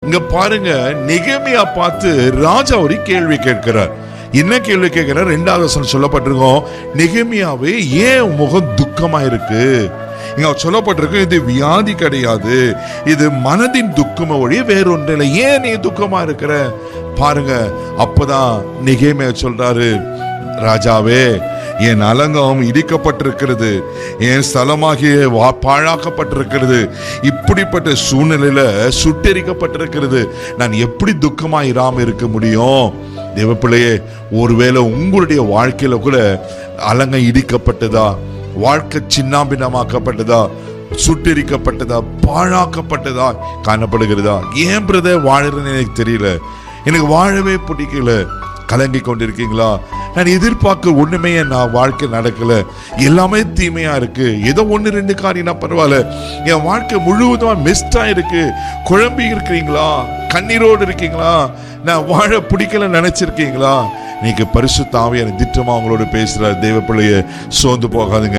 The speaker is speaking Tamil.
இங்க பாருங்க, நெகேமியா பார்த்து ராஜா ஒரு கேள்வி கேட்கிறார். என்ன கேள்வி கேட்கிறார்? 2வது வசனம் சொல்லப்பட்டிருக்கோம், நெகேமியாவே ஏன் முகம் துக்கமா இருக்கு? இங்க சொல்லப்பட்டிருக்கு, இது வியாதி கிடையாது, இது மனதின் துக்கமா ஒழிய வேறொன்று இல்லை. ஏன் நீ துக்கமா இருக்கிற? பாருங்க, அப்பதான் நெகேமியா சொல்றாரு, ராஜாவே, என் அலங்கம் இடிக்கப்பட்டிருக்கிறது, என் ஸ்தலமாகிய பாழாக்கப்பட்டிருக்கிறது, இப்படிப்பட்ட சூழ்நிலையில சுட்டெரிக்கப்பட்டிருக்கிறது, நான் எப்படி துக்கமா இராம இருக்க முடியும்? தேவப்பிள்ளையே, ஒருவேளை உங்களுடைய வாழ்க்கையில கூட அலங்கம் இடிக்கப்பட்டதா, வாழ்க்கை சின்னாபின்னமாக்கப்பட்டதா, சுட்டெரிக்கப்பட்டதா, பாழாக்கப்பட்டதா காணப்படுகிறதா? ஏன் பிரதர் வாழறேன்னு எனக்கு தெரியல, எனக்கு வாழவே பிடிக்கல, கலங்கி கொண்டிருக்கீங்களா? நான் எதிர்பார்க்க ஒண்ணுமே நான் வாழ்க்கை நடக்கல, எல்லாமே தீமையா இருக்கு, ஏதோ 1-2 காரியம்னா பரவாயில்ல, என் வாழ்க்கை முழுவதுமா மிஸ்டா இருக்கு, குழம்பி இருக்கிறீங்களா? கண்ணீரோடு இருக்கீங்களா? நான் வாழ பிடிக்கல நினைச்சிருக்கீங்களா? இன்னைக்கு பரிசுத்த ஆவியான திட்டமா அவங்களோட பேசுற தேவ பிள்ளைய சோர்ந்து போகாதுங்க.